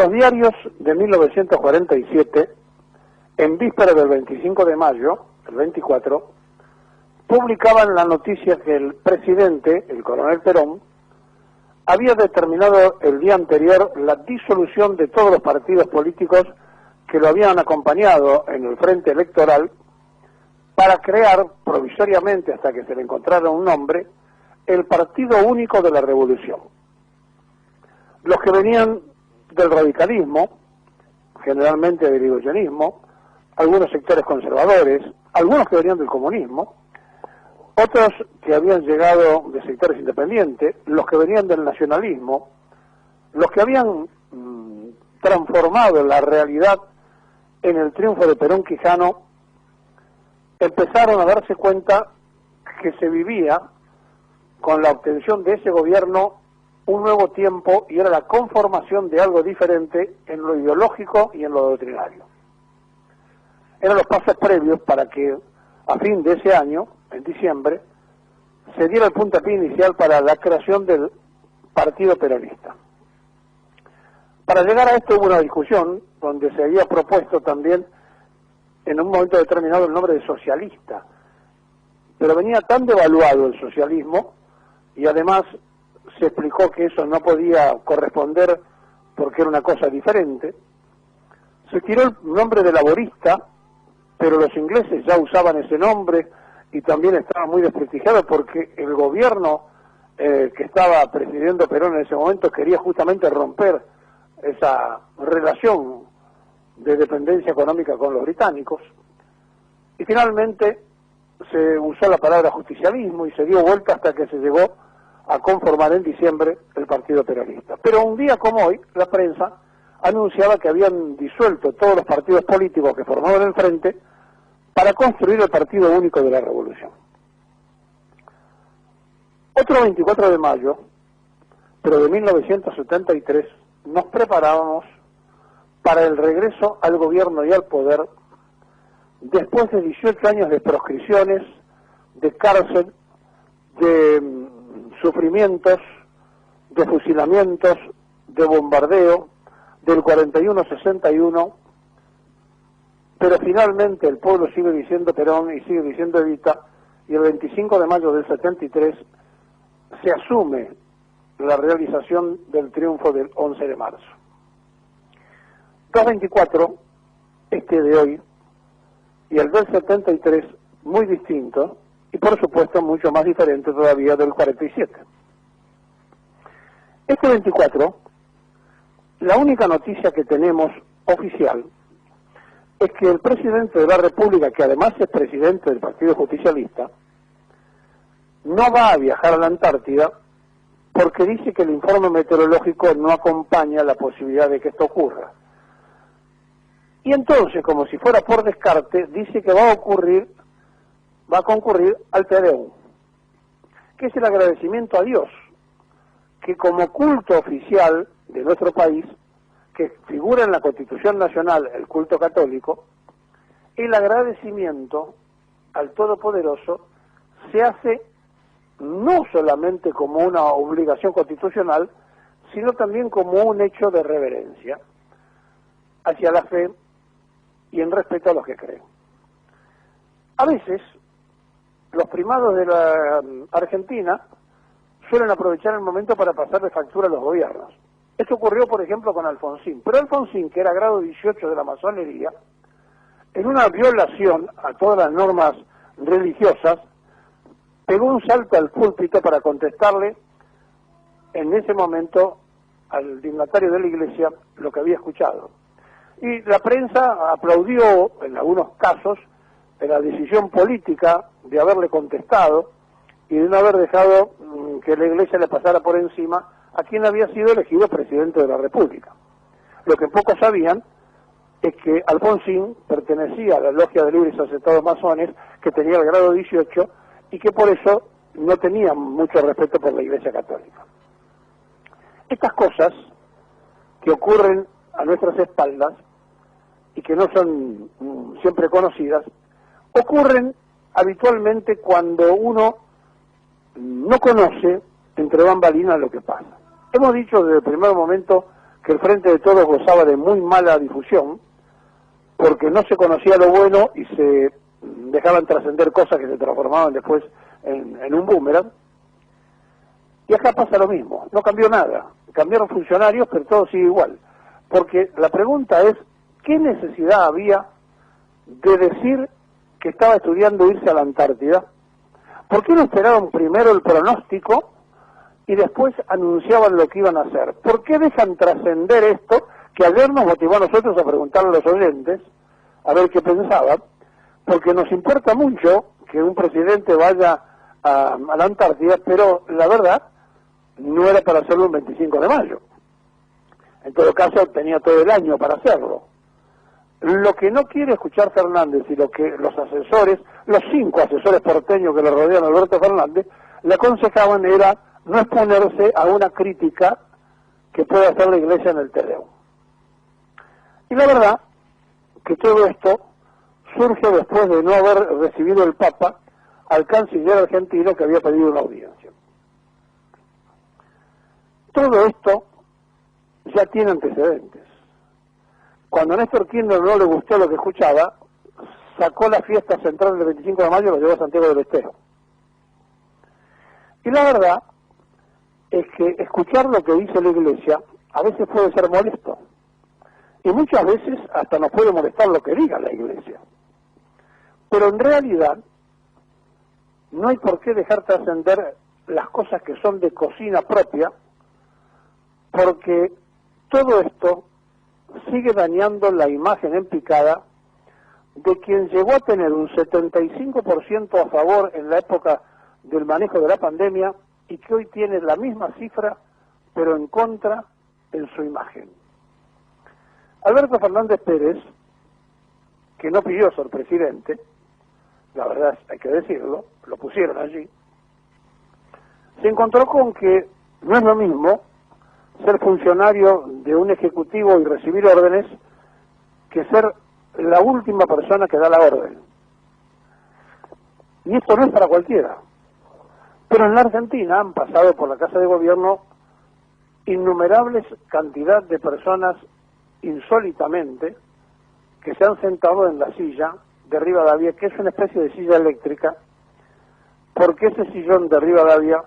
Los diarios de 1947, en víspera del 25 de mayo, el 24, publicaban la noticia que el presidente, el coronel Perón, había determinado el día anterior la disolución de todos los partidos políticos que lo habían acompañado en el frente electoral para crear provisoriamente, hasta que se le encontrara un nombre, el Partido Único de la Revolución. Los que venían del radicalismo, generalmente del irigoyenismo, algunos sectores conservadores, algunos que venían del comunismo, otros que habían llegado de sectores independientes, los que venían del nacionalismo, los que habían transformado la realidad en el triunfo de Perón Quijano, empezaron a darse cuenta que se vivía con la obtención de ese gobierno un nuevo tiempo, y era la conformación de algo diferente en lo ideológico y en lo doctrinario. Eran los pasos previos para que a fin de ese año, en diciembre, se diera el puntapié inicial para la creación del Partido Peronista. Para llegar a esto hubo una discusión donde se había propuesto también en un momento determinado el nombre de socialista, pero venía tan devaluado el socialismo, y además se explicó que eso no podía corresponder porque era una cosa diferente. Se tiró el nombre de laborista, pero los ingleses ya usaban ese nombre y también estaba muy desprestigiado porque el gobierno que estaba presidiendo Perón en ese momento quería justamente romper esa relación de dependencia económica con los británicos, y finalmente se usó la palabra justicialismo y se dio vuelta hasta que se llegó a conformar en diciembre el Partido Peronista. Pero un día como hoy, la prensa anunciaba que habían disuelto todos los partidos políticos que formaban el frente para construir el Partido Único de la Revolución. Otro 24 de mayo, pero de 1973, nos preparábamos para el regreso al gobierno y al poder después de 18 años de proscripciones, de cárcel, de sufrimientos, de fusilamientos, de bombardeo, del 41-61, pero finalmente el pueblo sigue diciendo Perón y sigue diciendo Evita, y el 25 de mayo del 73 se asume la realización del triunfo del 11 de marzo. 224, este de hoy, y el del 73, muy distinto, y por supuesto mucho más diferente todavía del 47. Este 24, la única noticia que tenemos oficial es que el presidente de la República, que además es presidente del Partido Justicialista, no va a viajar a la Antártida porque dice que el informe meteorológico no acompaña la posibilidad de que esto ocurra. Y entonces, como si fuera por descarte, dice que va a concurrir al Te Deum, que es el agradecimiento a Dios, que como culto oficial de nuestro país, que figura en la Constitución Nacional, el culto católico, el agradecimiento al Todopoderoso se hace no solamente como una obligación constitucional, sino también como un hecho de reverencia hacia la fe y en respeto a los que creen. A veces, los primados de la Argentina suelen aprovechar el momento para pasarle factura a los gobiernos. Esto ocurrió, por ejemplo, con Alfonsín. Pero Alfonsín, que era grado 18 de la masonería, en una violación a todas las normas religiosas, pegó un salto al púlpito para contestarle en ese momento al dignatario de la Iglesia lo que había escuchado. Y la prensa aplaudió, en algunos casos, la decisión política de haberle contestado y de no haber dejado que la Iglesia le pasara por encima a quien había sido elegido presidente de la República. Lo que pocos sabían es que Alfonsín pertenecía a la Logia de Libres Aceptados Masones, que tenía el grado 18 y que por eso no tenía mucho respeto por la Iglesia Católica. Estas cosas que ocurren a nuestras espaldas y que no son siempre conocidas, ocurren habitualmente cuando uno no conoce entre bambalinas lo que pasa. Hemos dicho desde el primer momento que el Frente de Todos gozaba de muy mala difusión, porque no se conocía lo bueno y se dejaban trascender cosas que se transformaban después en un boomerang. Y acá pasa lo mismo, no cambió nada, cambiaron funcionarios, pero todo sigue igual. Porque la pregunta es, ¿qué necesidad había de decir que estaba estudiando irse a la Antártida? ¿Por qué no esperaron primero el pronóstico y después anunciaban lo que iban a hacer? ¿Por qué dejan trascender esto que ayer nos motivó a nosotros a preguntarle a los oyentes a ver qué pensaban? Porque nos importa mucho que un presidente vaya a la Antártida, pero la verdad no era para hacerlo el 25 de mayo. En todo caso tenía todo el año para hacerlo. Lo que no quiere escuchar Fernández y lo que los asesores, los 5 asesores porteños que le rodean a Alberto Fernández, le aconsejaban era no exponerse a una crítica que pueda hacer la Iglesia en el Tedeum. Y la verdad que todo esto surge después de no haber recibido el Papa al canciller argentino que había pedido una audiencia. Todo esto ya tiene antecedentes. Cuando a Néstor Kirchner no le gustó lo que escuchaba, sacó la fiesta central del 25 de mayo y lo llevó a Santiago del Estero. Y la verdad es que escuchar lo que dice la Iglesia a veces puede ser molesto. Y muchas veces hasta nos puede molestar lo que diga la Iglesia. Pero en realidad no hay por qué dejar trascender las cosas que son de cocina propia, porque todo esto sigue dañando la imagen en picada de quien llegó a tener un 75% a favor en la época del manejo de la pandemia y que hoy tiene la misma cifra, pero en contra en su imagen. Alberto Fernández Pérez, que no pidió ser presidente, la verdad hay que decirlo, lo pusieron allí, se encontró con que no es lo mismo ser funcionario de un ejecutivo y recibir órdenes que ser la última persona que da la orden. Y esto no es para cualquiera. Pero en la Argentina han pasado por la Casa de Gobierno innumerables cantidad de personas insólitamente que se han sentado en la silla de Rivadavia, que es una especie de silla eléctrica, porque ese sillón de Rivadavia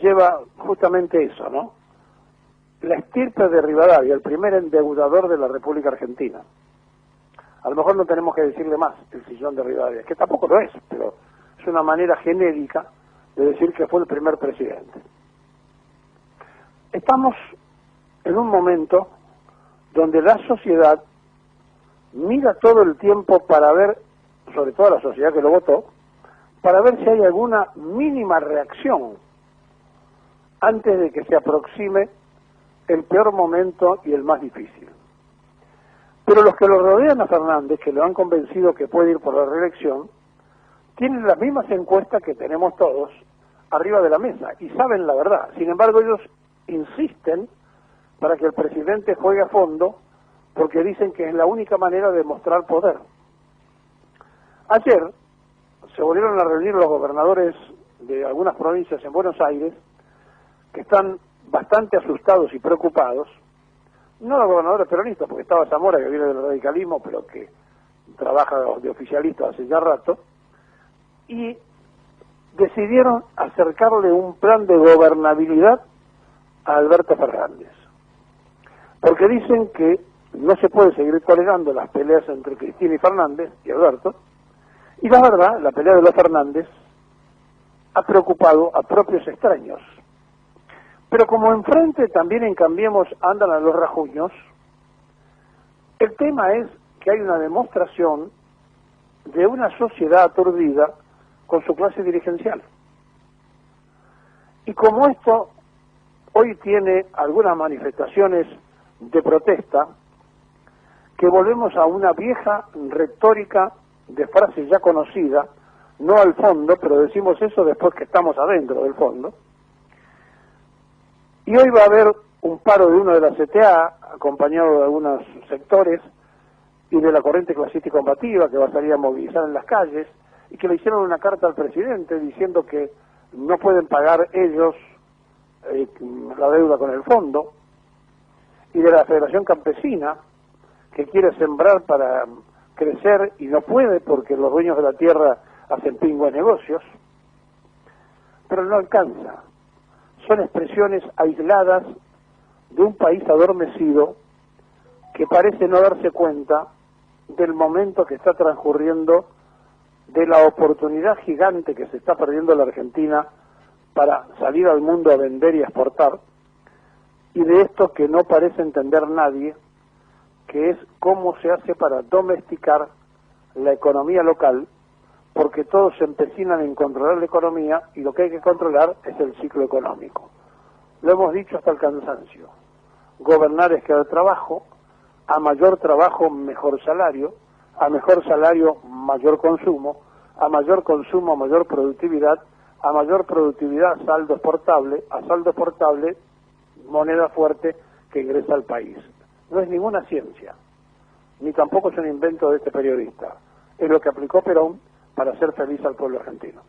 lleva justamente eso, ¿no? La estirpe de Rivadavia, el primer endeudador de la República Argentina. A lo mejor no tenemos que decirle más el sillón de Rivadavia, que tampoco lo es, pero es una manera genérica de decir que fue el primer presidente. Estamos en un momento donde la sociedad mira todo el tiempo para ver, sobre todo la sociedad que lo votó, para ver si hay alguna mínima reacción antes de que se aproxime el peor momento y el más difícil. Pero los que lo rodean a Fernández, que lo han convencido que puede ir por la reelección, tienen las mismas encuestas que tenemos todos arriba de la mesa y saben la verdad. Sin embargo, ellos insisten para que el presidente juegue a fondo porque dicen que es la única manera de mostrar poder. Ayer se volvieron a reunir los gobernadores de algunas provincias en Buenos Aires que están bastante asustados y preocupados, no los gobernadores peronistas, porque estaba Zamora, que viene del radicalismo, pero que trabaja de oficialista hace ya rato, y decidieron acercarle un plan de gobernabilidad a Alberto Fernández, porque dicen que no se puede seguir tolerando las peleas entre Cristina y Fernández y Alberto, y la verdad, la pelea de los Fernández ha preocupado a propios extraños. Pero como enfrente también en Cambiemos andan a los rajuños, el tema es que hay una demostración de una sociedad aturdida con su clase dirigencial. Y como esto hoy tiene algunas manifestaciones de protesta, que volvemos a una vieja retórica de frase ya conocida, no al fondo, pero decimos eso después que estamos adentro del fondo. Y hoy va a haber un paro de uno de la CTA, acompañado de algunos sectores, y de la corriente clasista y combativa, que va a salir a movilizar en las calles, y que le hicieron una carta al presidente diciendo que no pueden pagar ellos la deuda con el fondo. y de la Federación Campesina, que quiere sembrar para crecer y no puede porque los dueños de la tierra hacen pingües negocios, pero no alcanza. Son expresiones aisladas de un país adormecido que parece no darse cuenta del momento que está transcurriendo, de la oportunidad gigante que se está perdiendo la Argentina para salir al mundo a vender y a exportar, y de esto que no parece entender nadie, que es cómo se hace para domesticar la economía local, porque todos se empecinan en controlar la economía y lo que hay que controlar es el ciclo económico. Lo hemos dicho hasta el cansancio. Gobernar es crear trabajo, a mayor trabajo mejor salario, a mejor salario mayor consumo, a mayor consumo mayor productividad, a mayor productividad saldo exportable, a saldo exportable moneda fuerte que ingresa al país. No es ninguna ciencia, ni tampoco es un invento de este periodista. Es lo que aplicó Perón para hacer feliz al pueblo argentino.